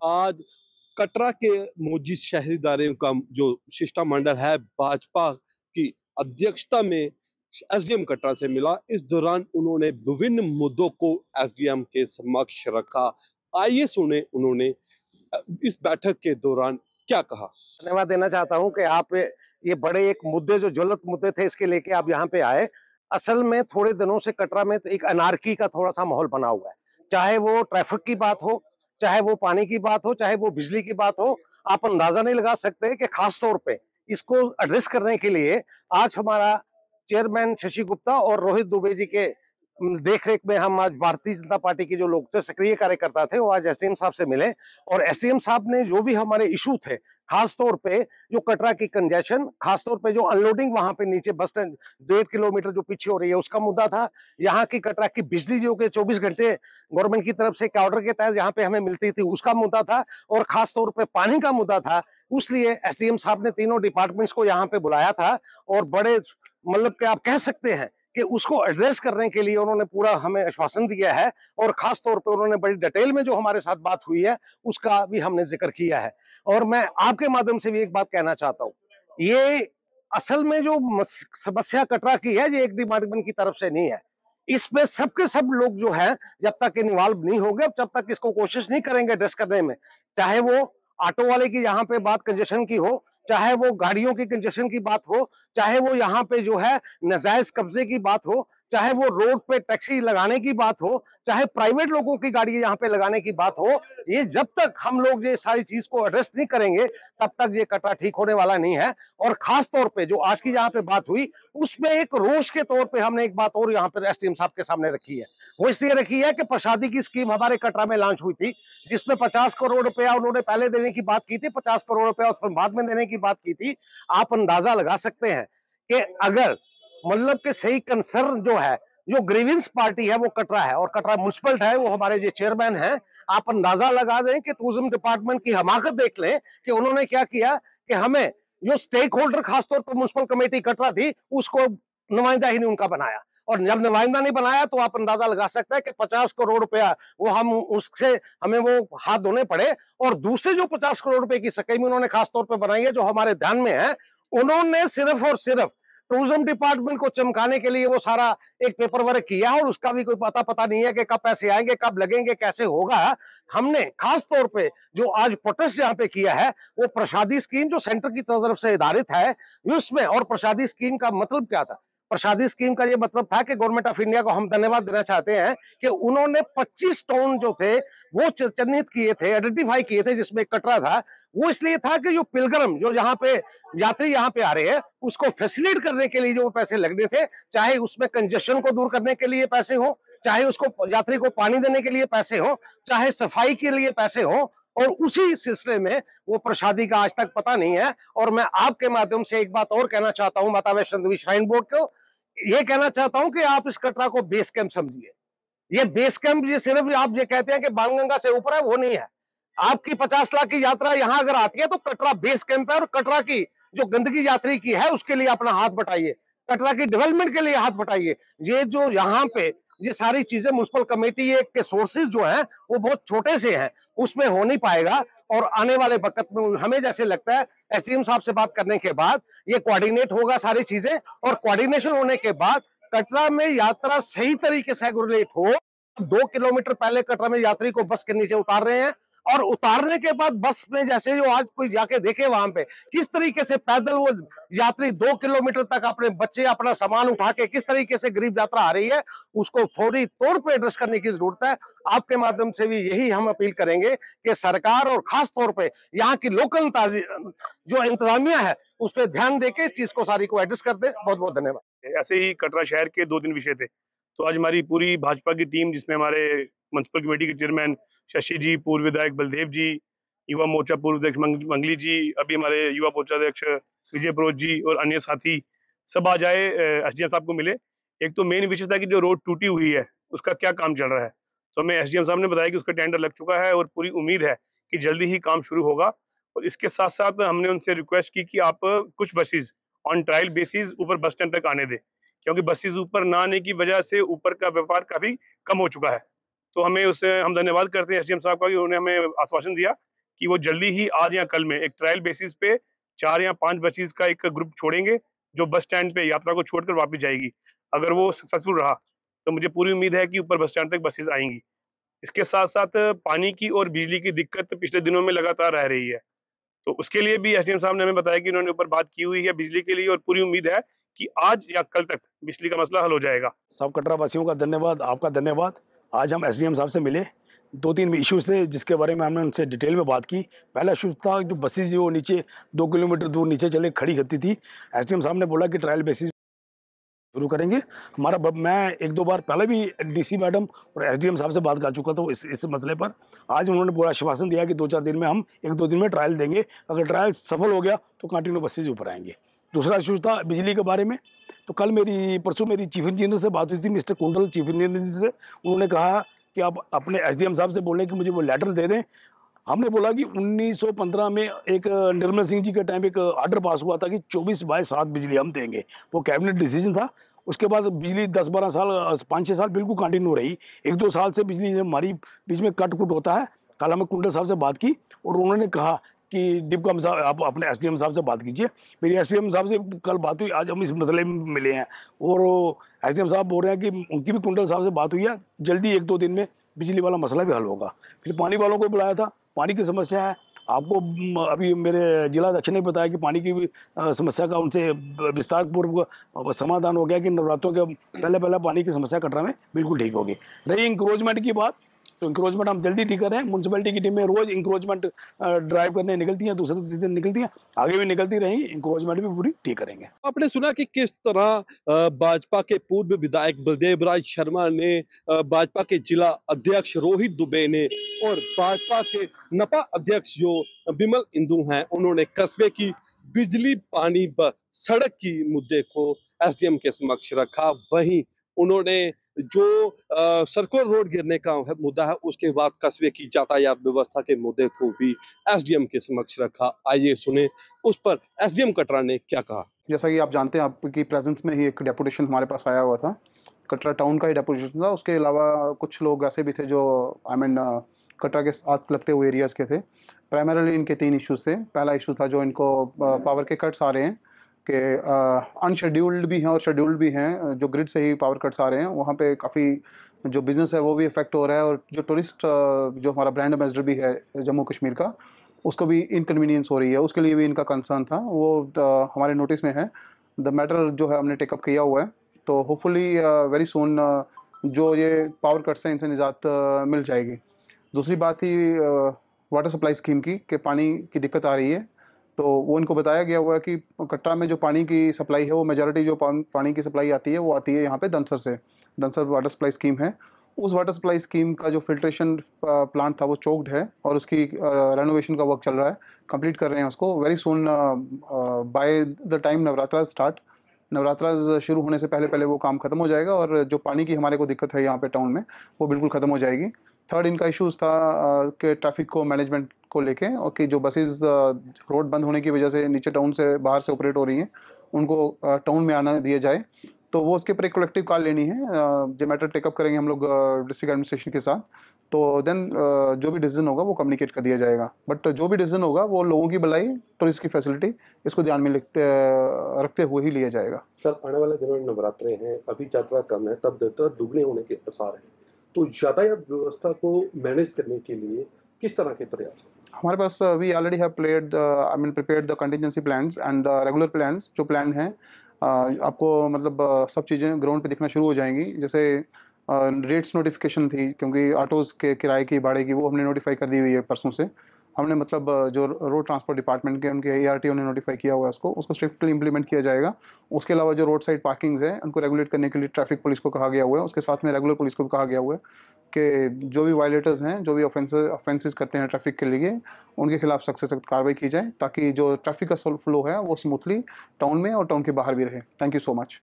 आज कटरा के मोजी शहरीदारों का जो शिष्टमंडल है भाजपा की अध्यक्षता में एसडीएम कटरा से मिला। इस दौरान उन्होंने विभिन्न मुद्दों को एसडीएम के समक्ष रखा। आइए सुने उन्होंने इस बैठक के दौरान क्या कहा। धन्यवाद देना चाहता हूं कि आप ये बड़े एक मुद्दे जो ज्वलंत मुद्दे थे इसके लेके आप यहाँ पे आए। असल में थोड़े दिनों से कटरा में तो एक अनार्की का थोड़ा सा माहौल बना हुआ है, चाहे वो ट्रैफिक की बात हो, चाहे वो पानी की बात हो, चाहे वो बिजली की बात हो। आप अंदाजा नहीं लगा सकते कि खास तौर पे इसको एड्रेस करने के लिए आज हमारा चेयरमैन शशि गुप्ता और रोहित दुबे जी के देख रेख में हम आज भारतीय जनता पार्टी के जो लोग थे, सक्रिय कार्यकर्ता थे, वो आज एसडीएम साहब से मिले और एसडीएम साहब ने जो भी हमारे इशू थे, खास तौर पे जो कटरा की कंजेशन, खास तौर पे जो अनलोडिंग वहां पे नीचे बस स्टैंड 1.5 किलोमीटर जो पीछे हो रही है उसका मुद्दा था। यहाँ की कटरा की बिजली जो कि 24 घंटे गवर्नमेंट की तरफ से एक ऑर्डर के तहत यहाँ पे हमें मिलती थी उसका मुद्दा था और खास तौर पे पानी का मुद्दा था। उसलिए एसडीएम साहब ने तीनों डिपार्टमेंट्स को यहाँ पे बुलाया था और बड़े मतलब कि आप कह सकते हैं कि उसको एड्रेस करने के लिए उन्होंने पूरा हमें आश्वासन दिया है और खास तौर पे उन्होंने बड़ी डिटेल में जो हमारे साथ बात हुई है उसका भी हमने जिक्र किया है। और मैं आपके माध्यम से भी एक बात कहना चाहता हूं, ये असल में जो समस्या कटरा की है ये एक डिपार्टमेंट की तरफ से नहीं है। इसमें सबके सब लोग जो है जब तक इन्वॉल्व नहीं होंगे, जब तक इसको कोशिश नहीं करेंगे एड्रेस करने में, चाहे वो ऑटो वाले की यहाँ पे बात कंजेशन की हो, चाहे वो गाड़ियों की कंजेशन की बात हो, चाहे वो यहाँ पे जो है नाजायज कब्जे की बात हो, चाहे वो रोड पे टैक्सी लगाने की बात हो, चाहे प्राइवेट लोगों की गाड़ी यहाँ पे लगाने की बात हो, ये जब तक हम लोग ये सारी चीज को एड्रेस नहीं करेंगे तब तक ये कटरा ठीक होने वाला नहीं है। और खास तौर पे जो आज की यहाँ पे बात हुई उसमें एक रोष के तौर पे हमने एक बात और यहाँ पे एसडीएम साहब के सामने रखी है। वो इसलिए रखी है कि प्रसादी की स्कीम हमारे कटरा में लॉन्च हुई थी जिसमें 50 करोड़ रुपया उन्होंने पहले देने की बात की थी, 50 करोड़ रुपया उसमें बाद में देने की बात की थी। आप अंदाजा लगा सकते हैं कि अगर मतलब कि सही कंसर्न जो है, जो ग्रीवेंस पार्टी है वो कटरा है और कटरा म्युनिसिपल है, वो हमारे जो चेयरमैन हैं, आप अंदाजा लगा दें कि टूरिज्म डिपार्टमेंट की हमाकत देख लें कि उन्होंने क्या किया कि हमें जो स्टेक होल्डर खासतौर पर म्युनिसिपल कमेटी कटरा थी उसको नुमाइंदा ही नहीं उनका बनाया। और जब नुमाइंदा नहीं बनाया तो आप अंदाजा लगा सकते हैं कि 50 करोड़ रुपया वो हम उससे हमें वो हाथ धोने पड़े। और दूसरे जो 50 करोड़ रुपए की स्कीम उन्होंने खासतौर पर बनाई है जो हमारे ध्यान में है, उन्होंने सिर्फ और सिर्फ टूरिज्म डिपार्टमेंट को चमकाने के लिए वो सारा एक पेपर वर्क किया और उसका भी कोई पता नहीं है कि कब पैसे आएंगे, कब लगेंगे, कैसे होगा। हमने खास तौर पे जो आज प्रोटेस्ट यहाँ पे किया है वो प्रसादी स्कीम जो सेंटर की तरफ से आधारित है उसमें। और प्रसादी स्कीम का मतलब क्या था? प्रसादी स्कीम का ये मतलब था कि गवर्नमेंट ऑफ इंडिया को हम धन्यवाद देना चाहते हैं कि उन्होंने 25 टाउन जो थे वो चिन्हित किए थे, आइडेंटिफाई किए थे, जिसमें कटरा था। वो इसलिए था कि जो पिलग्रम जो यहाँ पे यात्री यहाँ पे आ रहे हैं उसको फैसिलिटेट करने के लिए जो पैसे लगने थे, चाहे उसमें कंजेशन को दूर करने के लिए पैसे हो, चाहे उसको यात्री को पानी देने के लिए पैसे हो, चाहे सफाई के लिए पैसे हो, और उसी सिलसिले में वो प्रसादी का आज तक पता नहीं है। और मैं आपके माध्यम से एक बात और कहना चाहता हूं माता वैष्णो देवी श्राइन बोर्ड को, ये कहना चाहता हूं कि आप इस कटरा को बेस कैंप समझिए। ये बेस कैंप ये सिर्फ आप ये कहते हैं कि बाणगंगा से ऊपर है, वो नहीं है। आपकी 50 लाख की यात्रा यहां अगर आती है तो कटरा बेस कैंप है और कटरा की जो गंदगी यात्री की है उसके लिए अपना हाथ बटाइए, कटरा की डेवलपमेंट के लिए हाथ बटाइए। ये जो यहाँ पे ये सारी चीजें म्युनिसिपल कमेटी के सोर्सेज जो है वो बहुत छोटे से हैं, उसमें हो नहीं पाएगा। और आने वाले वक्त में हमें जैसे लगता है एसडीएम साहब से बात करने के बाद ये कोऑर्डिनेट होगा सारी चीजें, और कोऑर्डिनेशन होने के बाद कटरा में यात्रा सही तरीके से रेगुलेट हो। 2 किलोमीटर पहले कटरा में यात्री को बस के नीचे उतार रहे हैं और उतारने के बाद बस में जैसे जो आज कोई जाके देखे वहां पे किस तरीके से पैदल वो यात्री 2 किलोमीटर तक अपने बच्चे अपना सामान उठा के किस तरीके से गरीब यात्रा आ रही है, उसको फौरी तौर पे एड्रेस करने की जरूरत है। आपके माध्यम से भी यही हम अपील करेंगे कि सरकार और खास तौर पे यहाँ की लोकल जो इंतजामिया है उस पर ध्यान देके इस चीज को सारी को एड्रेस कर दे। बहुत बहुत धन्यवाद। ऐसे ही कटरा शहर के 2 दिन विषय थे, तो आज हमारी पूरी भाजपा की टीम जिसमें हमारे म्युनिसिपल कमेटी के चेयरमैन शशि जी, पूर्व विधायक बलदेव जी, युवा मोर्चा पूर्व अध्यक्ष मंगली जी, अभी हमारे युवा मोर्चा अध्यक्ष विजय परोज जी और अन्य साथी सब आ जाए एसडीएम साहब को मिले। एक तो मेन विषय था कि जो रोड टूटी हुई है उसका क्या काम चल रहा है, तो हमें एसडीएम साहब ने बताया कि उसका टेंडर लग चुका है और पूरी उम्मीद है कि जल्दी ही काम शुरू होगा। और इसके साथ साथ हमने उनसे रिक्वेस्ट की कि आप कुछ बसेज ऑन ट्रायल बेसिस ऊपर बस स्टैंड तक आने दें, क्योंकि बसेज ऊपर ना आने की वजह से ऊपर का व्यापार काफी कम हो चुका है। तो हमें उससे हम धन्यवाद करते हैं एसडीएम साहब का कि उन्होंने हमें आश्वासन दिया कि वो जल्दी ही आज या कल में एक ट्रायल बेसिस पे 4 या 5 बसेस का एक ग्रुप छोड़ेंगे जो बस स्टैंड पे यात्रा को छोड़कर वापस जाएगी। अगर वो सक्सेसफुल रहा तो मुझे पूरी उम्मीद है कि ऊपर बस स्टैंड तक बसेस आएंगी। इसके साथ साथ पानी की और बिजली की दिक्कत पिछले दिनों में लगातार रह रही है, तो उसके लिए भी एसडीएम साहब ने हमें बताया कि उन्होंने ऊपर बात की हुई है बिजली के लिए, और पूरी उम्मीद है कि आज या कल तक बिजली का मसला हल हो जाएगा। सब कटरा वासियों का धन्यवाद, आपका धन्यवाद। आज हम एसडीएम साहब से मिले, 2-3 इश्यूज थे जिसके बारे में हमने उनसे डिटेल में बात की। पहला इशू था जो बसेस जो नीचे 2 किलोमीटर दूर नीचे चले खड़ी करती थी, एसडीएम साहब ने बोला कि ट्रायल बेसिस शुरू करेंगे। मैं 1-2 बार पहले भी डीसी मैडम और एसडीएम साहब से बात कर चुका था इस मसले पर। आज उन्होंने पूरा आश्वासन दिया कि 2-4 दिन में हम 1-2 दिन में ट्रायल देंगे, अगर ट्रायल सफल हो गया तो कंटिन्यू बसेज ऊपर आएंगे। दूसरा इशू था बिजली के बारे में, तो परसों मेरी चीफ इंजीनियर से बात हुई थी, मिस्टर कुंडल चीफ इंजीनियर से। उन्होंने कहा कि आप अपने एसडीएम साहब से बोलें कि मुझे वो लेटर दे दें। हमने बोला कि 1915 में एक निर्मल सिंह जी के टाइम एक ऑर्डर पास हुआ था कि 24/7 बिजली हम देंगे, वो कैबिनेट डिसीजन था। उसके बाद बिजली 10-12 साल 5-6 साल बिल्कुल कंटिन्यू रही। 1-2 साल से बिजली हमारी बीच में कट कुट होता है। कल हमें कुंडल साहब से बात की और उन्होंने कहा कि डिपकम साहब आप अपने एसडीएम साहब से बात कीजिए। मेरी एसडीएम साहब से कल बात हुई, आज हम इस मसले में मिले हैं और एसडीएम साहब बोल रहे हैं कि उनकी भी कुंडल साहब से बात हुई है, जल्दी 1-2 दिन में बिजली वाला मसला भी हल होगा। फिर पानी वालों को बुलाया था, पानी की समस्या है। आपको अभी मेरे जिला अध्यक्ष ने बताया कि पानी की समस्या का उनसे विस्तार पूर्वक समाधान हो गया कि नवरात्रों के पहले पानी की समस्या कटरा में बिल्कुल ठीक होगी। रही इंक्रोचमेंट की बात, तो इंक्रोचमेंट हम जल्दी ठीक कर रहे हैं। म्यूनसिपैलिटी की टीमें रोज इंक्रोचमेंट ड्राइव करने निकलती हैं, दूसरे दिन निकलती हैं, आगे भी निकलती रहेंगी। इंक्रोचमेंट भी पूरी ठीक करेंगे। आपने सुना कि किस तरह भाजपा के पूर्व विधायक बलदेव राज शर्मा ने, भाजपा के जिला अध्यक्ष रोहित दुबे ने और भाजपा के नपा अध्यक्ष जो बिमल इंदु हैं, उन्होंने कस्बे की बिजली, पानी व सड़क की मुद्दे को एसडीएम के समक्ष रखा। वहीं उन्होंने जो सर्कुलर रोड गिरने का मुद्दा है, उसके बाद कस्बे की यातायात व्यवस्था के मुद्दे को भी एसडीएम के समक्ष रखा। आइए सुने उस पर एसडीएम कटरा ने क्या कहा। जैसा कि आप जानते हैं, आपकी प्रेजेंस में ही एक डेपुटेशन हमारे पास आया हुआ था, कटरा टाउन का ही डेपुटेशन था। उसके अलावा कुछ लोग ऐसे भी थे जो कटरा के साथ लगते हुए एरियाज़ के थे। प्राइमरीली इनके 3 इश्यूज़ थे। पहला इशू था जो इनको पावर के कट्स आ रहे हैं कि अनशेड्यूल्ड भी हैं और शेड्यूल्ड भी हैं, जो ग्रिड से ही पावर कट्स आ रहे हैं, वहाँ पे काफ़ी जो बिज़नेस है वो भी इफेक्ट हो रहा है, और जो टूरिस्ट जो हमारा ब्रांड एम्बेसडर भी है जम्मू कश्मीर का, उसको भी इनकन्वीनियंस हो रही है। उसके लिए भी इनका कंसर्न था, वो हमारे नोटिस में है। द मैटर जो है हमने टेकअप किया हुआ है, तो होपफुली वेरी सून जो ये पावर कट्स हैं इनसे निजात मिल जाएगी। दूसरी बात थी वाटर सप्लाई स्कीम की, कि पानी की दिक्कत आ रही है, तो वो इनको बताया गया हुआ है कि कटरा में जो पानी की सप्लाई है, वो मेजॉरिटी जो पानी की सप्लाई आती है वो आती है यहाँ पे दनसर से। दनसर वाटर सप्लाई स्कीम है। उस वाटर सप्लाई स्कीम का जो फिल्ट्रेशन प्लांट था वो चोक्ड है और उसकी रेनोवेशन का वर्क चल रहा है, कंप्लीट कर रहे हैं उसको। Very soon by the time Navratras शुरू होने से पहले वो काम खत्म हो जाएगा, और जो पानी की हमारे को दिक्कत है यहाँ पे टाउन में वो बिल्कुल ख़त्म हो जाएगी। थर्ड इनका इशूज़ था कि ट्रैफिक को मैनेजमेंट को लेके, और कि जो बसेस रोड बंद होने की वजह से नीचे टाउन से बाहर से ऑपरेट हो रही हैं, उनको टाउन में आना दिया जाए। तो वो उसके पर एक कलेक्टिव कॉल लेनी है। जो मैटर टेकअप करेंगे हम लोग डिस्ट्रिक्ट एडमिनिस्ट्रेशन के साथ, तो देन जो भी डिसीजन होगा वो कम्युनिकेट कर दिया जाएगा। बट जो भी डिसीजन होगा वो लोगों की भलाई, टूरिस्ट की फैसिलिटी, इसको ध्यान में रखते हुए ही लिया जाएगा। सर, आने वाले दिनों में नवरात्रे हैं, अभी यात्रा कम है, तब यात्रा दुगने होने के आसार हैं, तो यातायात व्यवस्था को मैनेज करने के लिए किस तरह के प्रयास हैं? हमारे पास we already have prepared the contingency plans and regular plans. जो प्लान हैं आपको मतलब सब चीज़ें ग्राउंड पे दिखना शुरू हो जाएंगी। जैसे रेट्स नोटिफिकेशन थी, क्योंकि ऑटोज़ के किराए की, भाड़े की, वो हमने नोटिफाई कर दी हुई है परसों से। हमने मतलब जो रोड ट्रांसपोर्ट डिपार्टमेंट के उनके ARTO ने नोटिफाई किया हुआ है उसको स्ट्रिक्टली इंप्लीमेंट किया जाएगा। उसके अलावा जो रोड साइड पार्किंग्स हैं उनको रेगुलेट करने के लिए ट्रैफिक पुलिस को कहा गया हुआ है। उसके साथ में रेगुलर पुलिस को भी कहा गया हुआ है कि जो भी वायलेटर्स हैं, जो भी ऑफेंसेस करते हैं ट्रैफिक के लिए, उनके खिलाफ सख्त से सख्त कार्रवाई की जाए, ताकि जो ट्रैफिक का फ्लो है वो स्मूथली टाउन में और टाउन के बाहर भी रहे। Thank you so much.